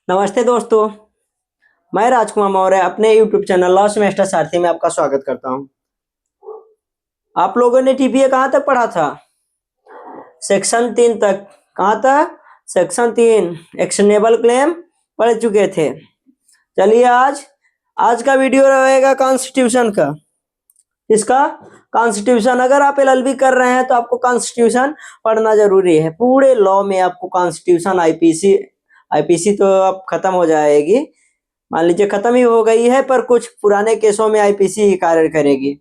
नमस्ते दोस्तों। मैं राजकुमार मौर्य अपने यूट्यूब चैनल लॉ सेमेस्टर सारथी में आपका स्वागत करता हूं। आप लोगों ने टीपीए कहाँ तक पढ़ा था? सेक्शन 3 तक। कहाँ तक? सेक्शन 3 एक्शनेबल क्लेम पढ़ चुके थे। चलिए आज आज का वीडियो रहेगा कॉन्स्टिट्यूशन का। इसका कॉन्स्टिट्यूशन। अगर आप एलएलबी कर रहे हैं तो आपको कॉन्स्टिट्यूशन पढ़ना जरूरी है। पूरे लॉ में आपको कॉन्स्टिट्यूशन, आईपीसी तो अब खत्म हो जाएगी, मान लीजिए खत्म ही हो गई है, पर कुछ पुराने केसों में आईपीसी ही कार्य करेगी।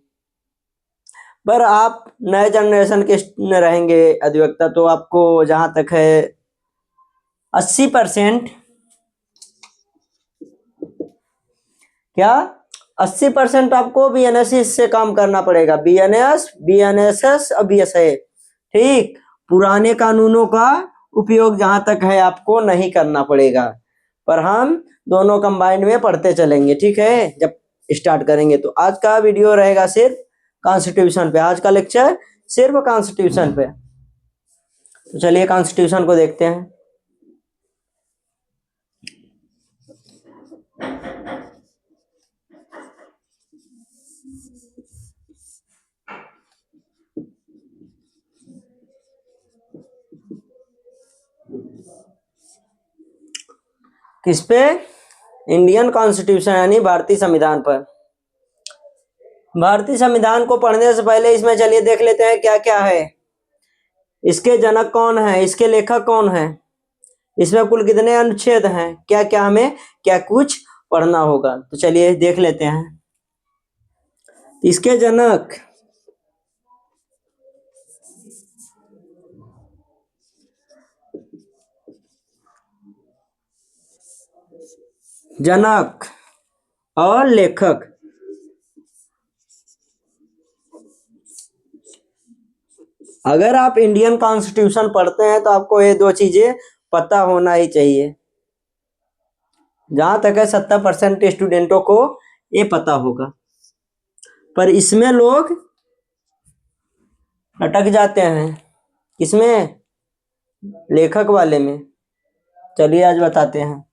पर आप नए जनरेशन के में रहेंगे अधिवक्ता, तो आपको जहां तक है 80% क्या 80% आपको बीएनएस से काम करना पड़ेगा। बीएनएसएस और बीएसए, ठीक। पुराने कानूनों का उपयोग जहां तक है आपको नहीं करना पड़ेगा, पर हम दोनों कंबाइंड में पढ़ते चलेंगे, ठीक है। जब स्टार्ट करेंगे तो आज का वीडियो रहेगा सिर्फ कॉन्स्टिट्यूशन पे। आज का लेक्चर सिर्फ कॉन्स्टिट्यूशन पे। तो चलिए कॉन्स्टिट्यूशन को देखते हैं। किस पे? इंडियन कॉन्स्टिट्यूशन यानी भारतीय संविधान पर। भारतीय संविधान को पढ़ने से पहले इसमें चलिए देख लेते हैं क्या क्या है। इसके जनक कौन है, इसके लेखक कौन है, इसमें कुल कितने अनुच्छेद हैं, क्या क्या हमें क्या कुछ पढ़ना होगा। तो चलिए देख लेते हैं। इसके जनक जनक और लेखक। अगर आप इंडियन कॉन्स्टिट्यूशन पढ़ते हैं तो आपको ये दो चीजें पता होना ही चाहिए। जहां तक है 70% स्टूडेंटों को ये पता होगा, पर इसमें लोग अटक जाते हैं। किसमें? लेखक वाले में। चलिए आज बताते हैं।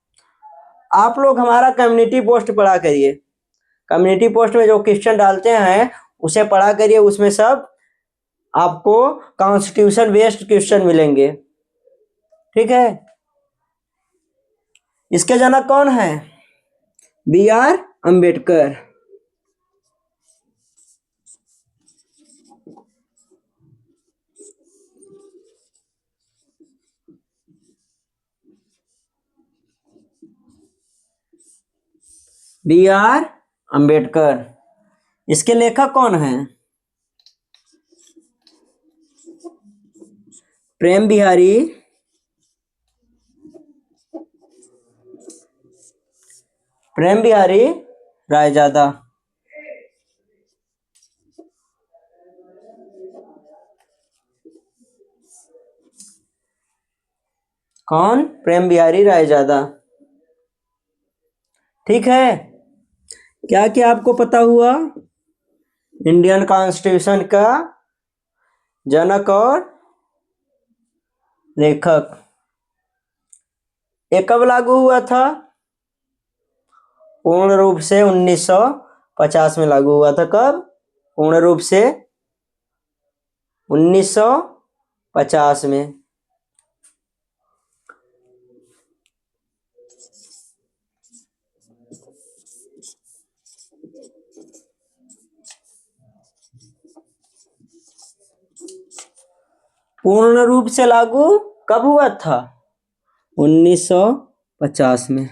आप लोग हमारा कम्युनिटी पोस्ट पढ़ा करिए। कम्युनिटी पोस्ट में जो क्वेश्चन डालते हैं उसे पढ़ा करिए। उसमें सब आपको कॉन्स्टिट्यूशन बेस्ड क्वेश्चन मिलेंगे, ठीक है। इसके जनक कौन है? बी.आर. अंबेडकर। बी.आर. अंबेडकर। इसके लेखक कौन हैं? प्रेम बिहारी रायजादा। कौन? प्रेम बिहारी रायजादा, ठीक है। क्या क्या आपको पता हुआ इंडियन कॉन्स्टिट्यूशन का जनक और लेखक? ये कब लागू हुआ था? पूर्ण रूप से 1950 में लागू हुआ था। कब? पूर्ण रूप से 1950 में। पूर्ण रूप से लागू कब हुआ था? 1950 में।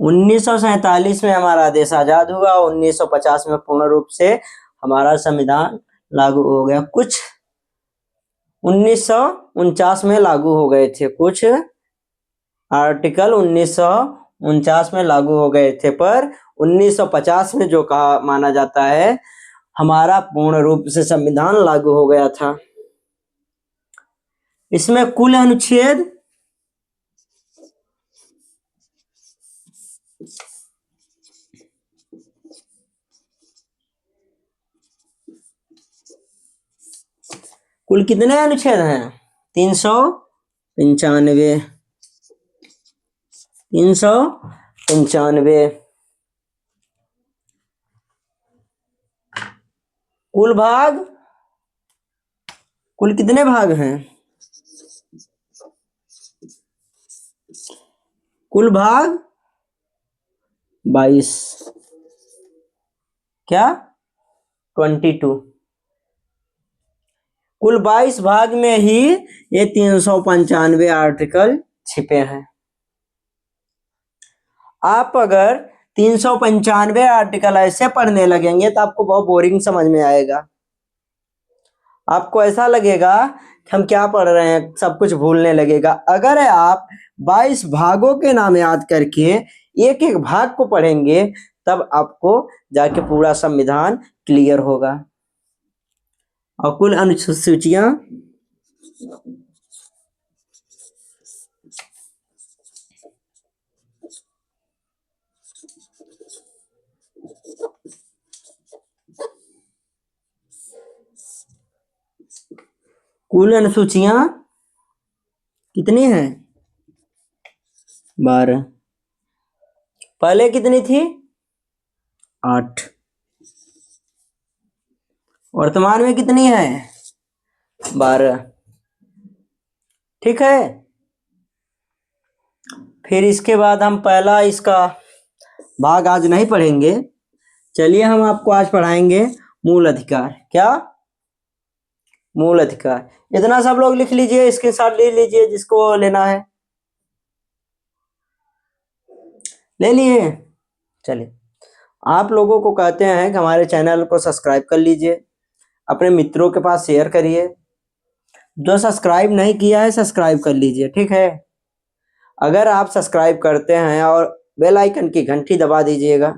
1947 में हमारा देश आजाद हुआ। 1950 में पूर्ण रूप से हमारा संविधान लागू हो गया। कुछ 1949 में लागू हो गए थे, कुछ आर्टिकल 1949 में लागू हो गए थे, पर 1950 में जो कहा माना जाता है हमारा पूर्ण रूप से संविधान लागू हो गया था। इसमें कुल अनुच्छेद कुल कितने अनुच्छेद हैं? 395। 395। कुल भाग, कुल कितने भाग हैं? कुल भाग 22। क्या? 22। कुल 22 भाग में ही ये 395 आर्टिकल छिपे हैं। आप अगर 395 आर्टिकल ऐसे पढ़ने लगेंगे तो आपको बहुत बोरिंग समझ में आएगा। आपको ऐसा लगेगा कि हम क्या पढ़ रहे हैं, सब कुछ भूलने लगेगा। अगर आप 22 भागों के नाम याद करके एक एक भाग को पढ़ेंगे तब आपको जाके पूरा संविधान क्लियर होगा। और कुल अनुसूचियां, कुल अनुसूचियां कितनी हैं? 12। पहले कितनी थी? 8। वर्तमान में कितनी है? 12। ठीक है। फिर इसके बाद हम पहला इसका भाग आज नहीं पढ़ेंगे। चलिए हम आपको आज पढ़ाएंगे मूल अधिकार। क्या? मूल अधिकार। इतना सब लोग लिख लीजिए, इसके साथ ले लीजिए जिसको लेना है। ले लिए? चलिए, आप लोगों को कहते हैं कि हमारे चैनल को सब्सक्राइब कर लीजिए, अपने मित्रों के पास शेयर करिए। जो सब्सक्राइब नहीं किया है सब्सक्राइब कर लीजिए, ठीक है। अगर आप सब्सक्राइब करते हैं और बेल आइकन की घंटी दबा दीजिएगा।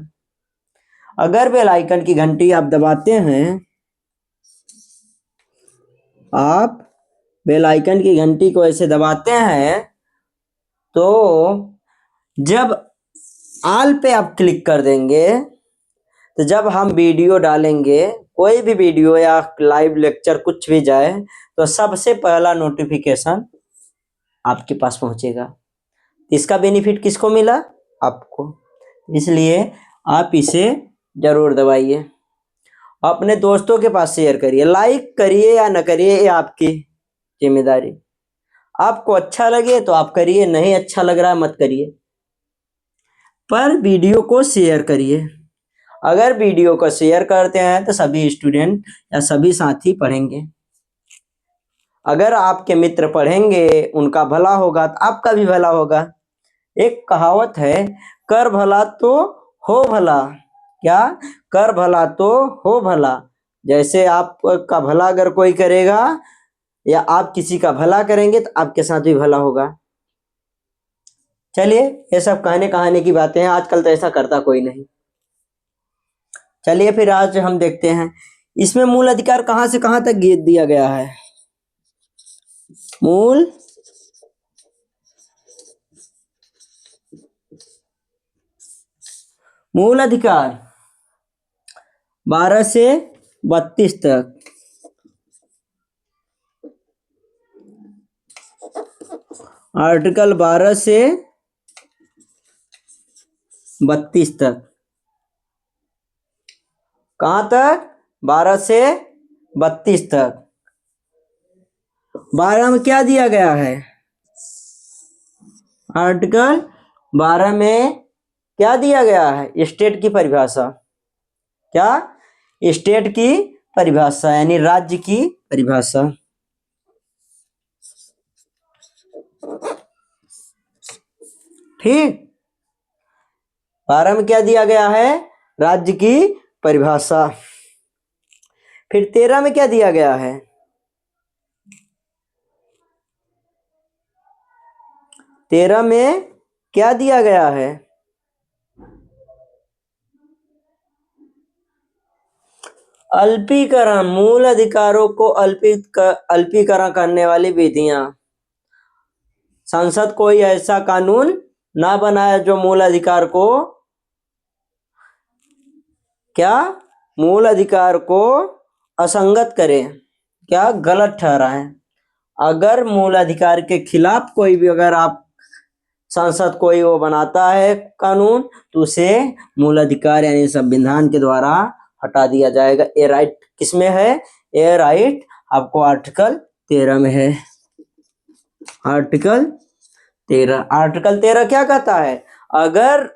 अगर बेल आइकन की घंटी आप दबाते हैं, आप बेल आइकन की घंटी को ऐसे दबाते हैं तो जब ऑल पे आप क्लिक कर देंगे तो जब हम वीडियो डालेंगे, कोई भी वीडियो या लाइव लेक्चर कुछ भी जाए तो सबसे पहला नोटिफिकेशन आपके पास पहुंचेगा। इसका बेनिफिट किसको मिला? आपको। इसलिए आप इसे जरूर दबाइए, अपने दोस्तों के पास शेयर करिए, लाइक करिए या न करिए ये आपकी जिम्मेदारी। आपको अच्छा लगे तो आप करिए, नहीं अच्छा लग रहा है मत करिए, पर वीडियो को शेयर करिए। अगर वीडियो को शेयर करते हैं तो सभी स्टूडेंट या सभी साथी पढ़ेंगे। अगर आपके मित्र पढ़ेंगे, उनका भला होगा तो आपका भी भला होगा। एक कहावत है, कर भला तो हो भला। क्या? कर भला तो हो भला। जैसे आपका भला अगर कोई करेगा या आप किसी का भला करेंगे तो आपके साथ भी भला होगा। चलिए, ये सब कहने कहानी की बातें हैं, आजकल तो ऐसा करता कोई नहीं। चलिए फिर आज हम देखते हैं इसमें मूल अधिकार कहां से कहां तक दिया गया है। मूल मूल अधिकार 12 से 32 तक। आर्टिकल 12 से 32 तक। कहां तक? 12 से 32 तक। 12 में क्या दिया गया है? आर्टिकल 12 में क्या दिया गया है? स्टेट की परिभाषा। क्या? स्टेट की परिभाषा यानी राज्य की परिभाषा। ठीक। 12 में क्या दिया गया है? राज्य की परिभाषा। फिर 13 में क्या दिया गया है? 13 में क्या दिया गया है? अल्पीकरण। मूल अधिकारों को अल्पीकरण करने वाली विधियां। संसद कोई ऐसा कानून ना बनाए जो मूल अधिकार को क्या? मूल अधिकार को असंगत करे, क्या? गलत ठहराए। अगर मूल अधिकार के खिलाफ कोई भी अगर आप संसद कोई वो बनाता है कानून तो उसे मूल अधिकार यानी संविधान के द्वारा हटा दिया जाएगा। ये राइट किसमें है? ये राइट आपको आर्टिकल 13 में है। आर्टिकल 13। आर्टिकल 13 क्या कहता है? अगर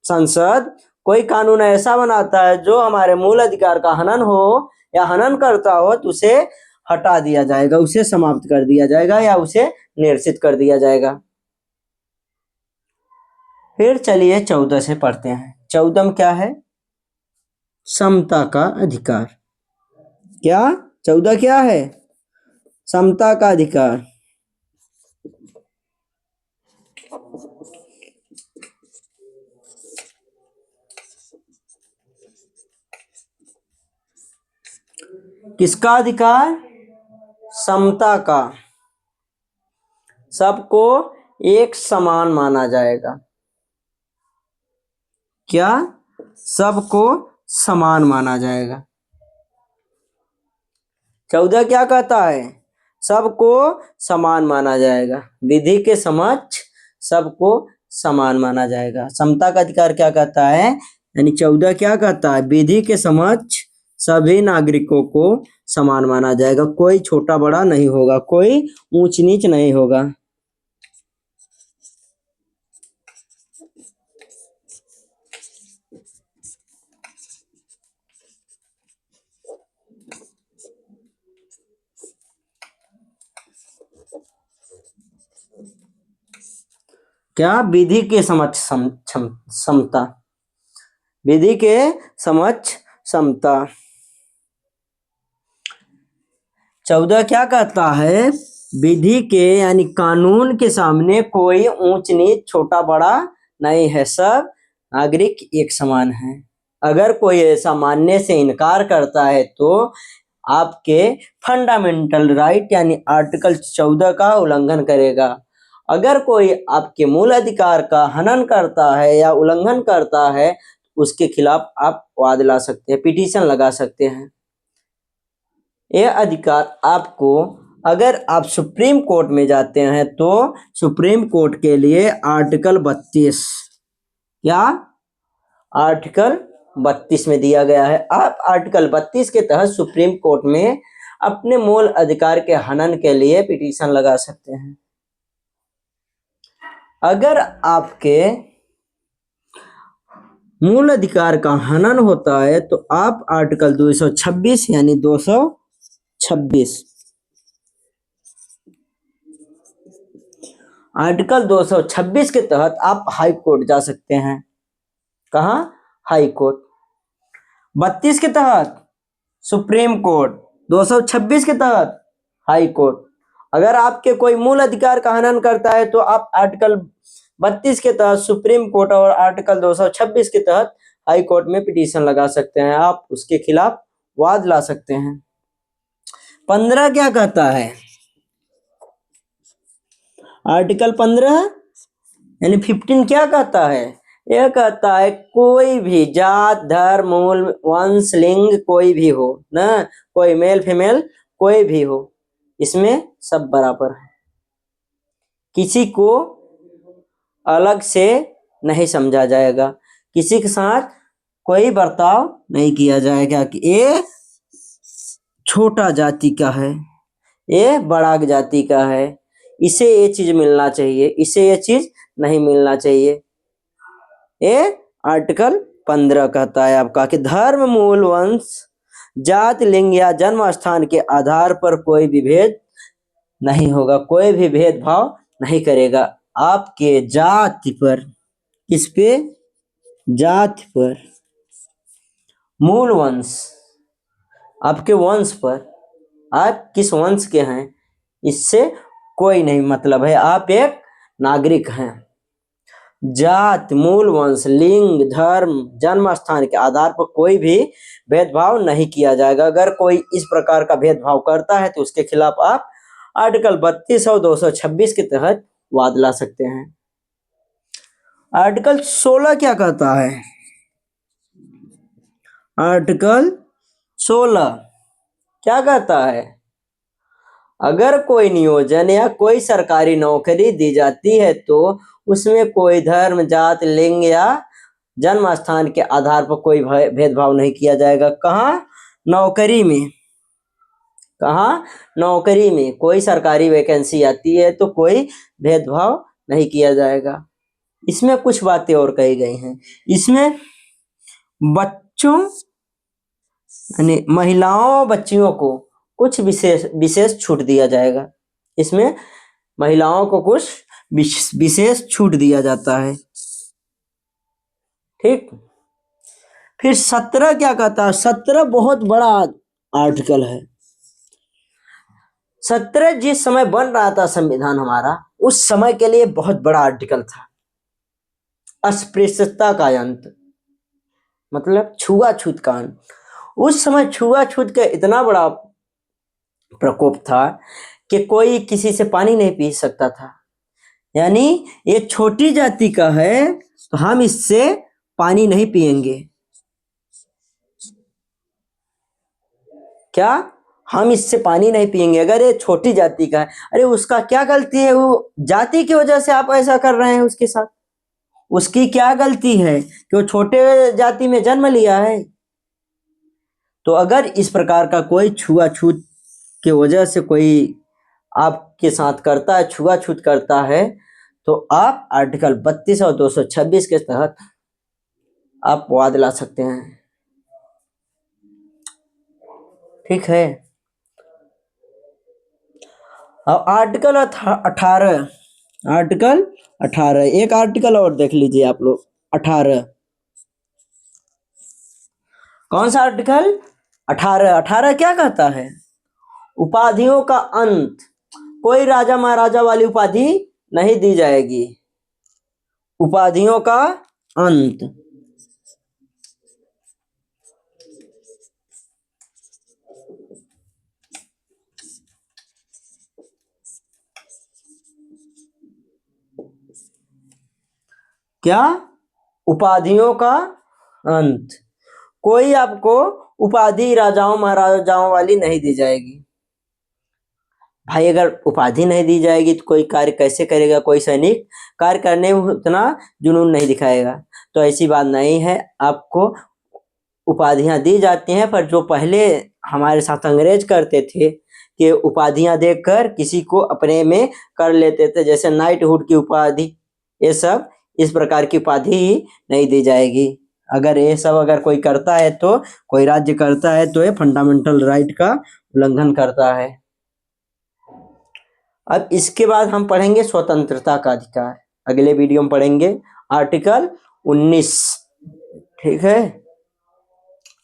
संसद कोई कानून ऐसा बनाता है जो हमारे मूल अधिकार का हनन हो या हनन करता हो तो उसे हटा दिया जाएगा, उसे समाप्त कर दिया जाएगा या उसे निरसित कर दिया जाएगा। फिर चलिए 14 से पढ़ते हैं। 14 में क्या है? समता का अधिकार। क्या 14 क्या है? समता का अधिकार। किसका अधिकार? समता का। सबको एक समान माना जाएगा। क्या? सबको समान माना जाएगा। 14 क्या कहता है? सबको समान माना जाएगा। विधि के समक्ष सबको समान माना जाएगा। समता का अधिकार क्या कहता है? यानी 14 क्या कहता है? विधि के समक्ष सभी नागरिकों को समान माना जाएगा। कोई छोटा बड़ा नहीं होगा, कोई ऊंच नीच नहीं होगा। क्या? विधि के समक्ष समता। विधि के समक्ष समता। 14 क्या कहता है? विधि के यानी कानून के सामने कोई ऊंच नीच छोटा बड़ा नहीं है, सब नागरिक एक समान है। अगर कोई ऐसा मानने से इनकार करता है तो आपके फंडामेंटल राइट यानी आर्टिकल 14 का उल्लंघन करेगा। अगर कोई आपके मूल अधिकार का हनन करता है या उल्लंघन करता है उसके खिलाफ आप वाद ला सकते हैं, पिटीशन लगा सकते हैं। यह अधिकार आपको, अगर आप सुप्रीम कोर्ट में जाते हैं तो सुप्रीम कोर्ट के लिए आर्टिकल 32, क्या? आर्टिकल 32 में दिया गया है। आप आर्टिकल 32 के तहत सुप्रीम कोर्ट में अपने मूल अधिकार के हनन के लिए पिटीशन लगा सकते हैं। अगर आपके मूल अधिकार का हनन होता है तो आप आर्टिकल 226 यानी 226 आर्टिकल 226 के तहत आप हाई कोर्ट जा सकते हैं। कहाँ? High court. 32 के तहत सुप्रीम कोर्ट, 226 के तहत हाई कोर्ट। अगर आपके कोई मूल अधिकार का हनन करता है तो आप आर्टिकल 32 के तहत सुप्रीम कोर्ट और आर्टिकल 226 के तहत हाई कोर्ट में पिटीशन लगा सकते हैं, आप उसके खिलाफ वाद ला सकते हैं। 15 क्या कहता है? आर्टिकल 15 यानी 15 क्या कहता है? यह कहता है कोई भी जात धर्म मूल वंश लिंग कोई भी हो ना, कोई मेल फीमेल कोई भी हो, इसमें सब बराबर है। किसी को अलग से नहीं समझा जाएगा, किसी के साथ कोई बर्ताव नहीं किया जाएगा कि ये छोटा जाति का है, ये बड़ा जाति का है, इसे ये चीज मिलना चाहिए, इसे ये चीज नहीं मिलना चाहिए। ये आर्टिकल 15 कहता है आपका कि धर्म मूल वंश जात लिंग या जन्म स्थान के आधार पर कोई भी भेद नहीं होगा, कोई भी भेदभाव नहीं करेगा आपके जाति पर। किस पे? जाति पर। मूल वंश आपके वंश पर, आप किस वंश के हैं इससे कोई नहीं मतलब है, आप एक नागरिक हैं। जात मूल वंश लिंग धर्म जन्म स्थान के आधार पर कोई भी भेदभाव नहीं किया जाएगा। अगर कोई इस प्रकार का भेदभाव करता है तो उसके खिलाफ आप आर्टिकल 32 और 226 के तहत वाद ला सकते हैं। आर्टिकल 16 क्या कहता है? आर्टिकल 16 क्या कहता है? अगर कोई नियोजन या कोई सरकारी नौकरी दी जाती है तो उसमें कोई धर्म, जात, लिंग या जन्म स्थान के आधार पर कोई भेदभाव नहीं किया जाएगा। कहाँ? नौकरी में। कहाँ? नौकरी में कोई सरकारी वैकेंसी आती है तो कोई भेदभाव नहीं किया जाएगा। इसमें कुछ बातें और कही गई हैं। इसमें बच्चों यानी महिलाओं बच्चियों को कुछ विशेष विशेष छूट दिया जाएगा। इसमें महिलाओं को कुछ विशेष छूट दिया जाता है। ठीक। फिर 17 क्या कहता है? 17 बहुत बड़ा आर्टिकल है। 17 जिस समय बन रहा था संविधान हमारा, उस समय के लिए बहुत बड़ा आर्टिकल था। अस्पृश्यता का अंत, मतलब छुआछूत का अंत। उस समय छुआछूत का इतना बड़ा प्रकोप था कि कोई किसी से पानी नहीं पी सकता था। यानी ये छोटी जाति का है तो हम इससे पानी नहीं पिएंगे। क्या? हम इससे पानी नहीं पिएंगे अगर ये छोटी जाति का है। अरे उसका क्या गलती है? वो जाति की वजह से आप ऐसा कर रहे हैं उसके साथ। उसकी क्या गलती है कि वो छोटे जाति में जन्म लिया है? तो अगर इस प्रकार का कोई छुआछूत के वजह से कोई आपके साथ करता है, छुआछूत करता है, तो आप आर्टिकल 32 और 226 के तहत आप वाद ला सकते हैं। ठीक है। अब आर्टिकल 18, आर्टिकल 18, एक आर्टिकल और देख लीजिए आप लोग। 18 कौन सा आर्टिकल? 18। 18 क्या कहता है? उपाधियों का अंत। कोई राजा महाराजा वाली उपाधि नहीं दी जाएगी। उपाधियों का अंत। क्या? उपाधियों का अंत। कोई आपको उपाधि राजाओं महाराजाओं वाली नहीं दी जाएगी। भाई अगर उपाधि नहीं दी जाएगी तो कोई कार्य कैसे करेगा? कोई सैनिक कार्य करने में उतना जुनून नहीं दिखाएगा। तो ऐसी बात नहीं है। आपको उपाधियां दी जाती हैं, पर जो पहले हमारे साथ अंग्रेज करते थे कि उपाधियां देकर किसी को अपने में कर लेते थे, जैसे नाइटहुड की उपाधि, ये सब इस प्रकार की उपाधि नहीं दी जाएगी। अगर ये सब अगर कोई करता है तो, कोई राज्य करता है तो ये फंडामेंटल राइट का उल्लंघन करता है। अब इसके बाद हम पढ़ेंगे स्वतंत्रता का अधिकार। अगले वीडियो में पढ़ेंगे आर्टिकल 19। ठीक है।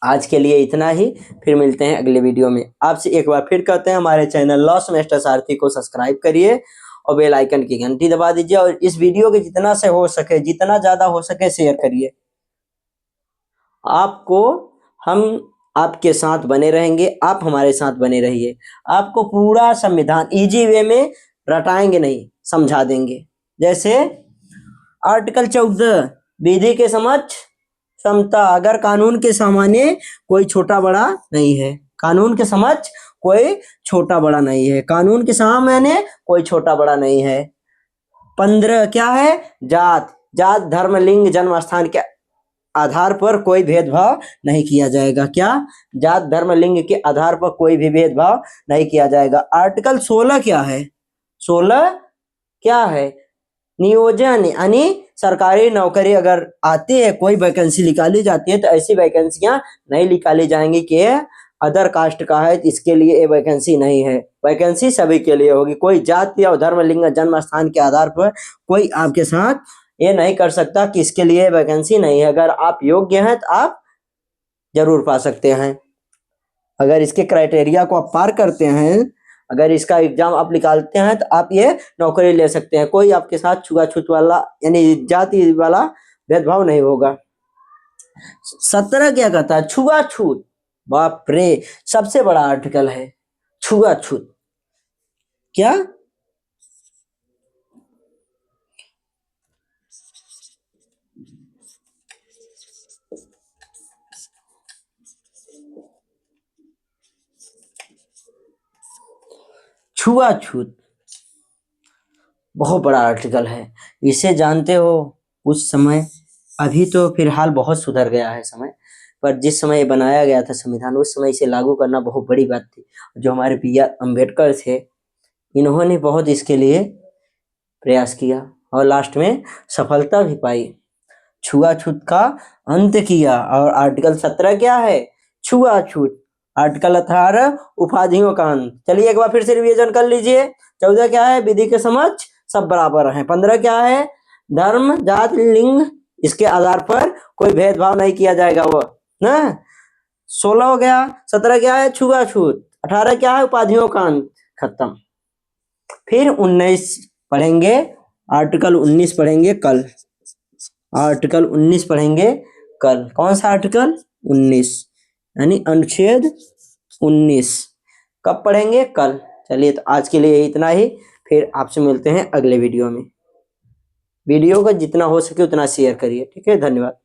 आज के लिए इतना ही। फिर मिलते हैं अगले वीडियो में। आपसे एक बार फिर कहते हैं हमारे चैनल लॉ सेमेस्टर सारथी को सब्सक्राइब करिए और बेल आइकन की घंटी दबा दीजिए, और इस वीडियो के जितना से हो सके, जितना ज्यादा हो सके शेयर करिए। आपको हम आपके साथ बने रहेंगे, आप हमारे साथ बने रहिए। आपको पूरा संविधान इजी वे में रटाएंगे नहीं, समझा देंगे। जैसे आर्टिकल 14, विधि के समक्ष समता। अगर कानून के सामने कोई छोटा बड़ा नहीं है। कानून के समक्ष कोई छोटा बड़ा नहीं है। कानून के सामने कोई छोटा बड़ा नहीं है। 15 क्या है? जात। जात, धर्म, लिंग, जन्म स्थान के आधार पर कोई भेदभाव नहीं किया जाएगा। क्या? जात, धर्म, लिंग के आधार पर कोई भी भेदभाव नहीं किया जाएगा। आर्टिकल 16 क्या है? 16 क्या है? नियोजन, यानी सरकारी नौकरी अगर आती है, कोई वैकेंसी निकाली जाती है, तो ऐसी वैकेंसियां नहीं निकाली जाएंगी कि अदर कास्ट का है, इसके लिए ये वैकेंसी नहीं है। वैकेंसी सभी के लिए होगी। कोई जाति या धर्म, लिंग, जन्म स्थान के आधार पर कोई आपके साथ ये नहीं कर सकता कि इसके लिए वैकेंसी नहीं है। अगर आप योग्य हैं तो आप जरूर पा सकते हैं। अगर इसके क्राइटेरिया को आप पार करते हैं, अगर इसका एग्जाम आप निकालते हैं, तो आप ये नौकरी ले सकते हैं। कोई आपके साथ छुआछूत वाला यानी जाति वाला भेदभाव नहीं होगा। 17 क्या कहता है? छुआछूत। बाप रे, सबसे बड़ा आर्टिकल है छुआछूत। क्या? छुआछूत बहुत बड़ा आर्टिकल है, इसे जानते हो उस समय, अभी तो फिलहाल बहुत सुधर गया है समय, पर जिस समय ये बनाया गया था संविधान उस समय इसे लागू करना बहुत बड़ी बात थी। जो हमारे B.R. अम्बेडकर थे इन्होंने बहुत इसके लिए प्रयास किया और लास्ट में सफलता भी पाई, छुआछूत का अंत किया। और आर्टिकल 17 क्या है? छुआछूत। आर्टिकल 18 उपाधियों का अंत। चलिए एक बार फिर से रिवीजन कर लीजिए। 14 क्या है? विधि के समक्ष सब बराबर हैं। 15 क्या है? धर्म, जात, लिंग इसके आधार पर कोई भेदभाव नहीं किया जाएगा वो ना। 16 हो गया। 17 क्या है? छुआछूत। 18 क्या है? उपाधियों का अंत। खत्म। फिर 19 पढ़ेंगे, आर्टिकल 19 पढ़ेंगे कल। आर्टिकल 19 पढ़ेंगे कल। कौन सा आर्टिकल? 19 यानी अनुच्छेद 19 कब पढ़ेंगे? कल। चलिए तो आज के लिए इतना ही, फिर आपसे मिलते हैं अगले वीडियो में। वीडियो को जितना हो सके उतना शेयर करिए, ठीक है? धन्यवाद।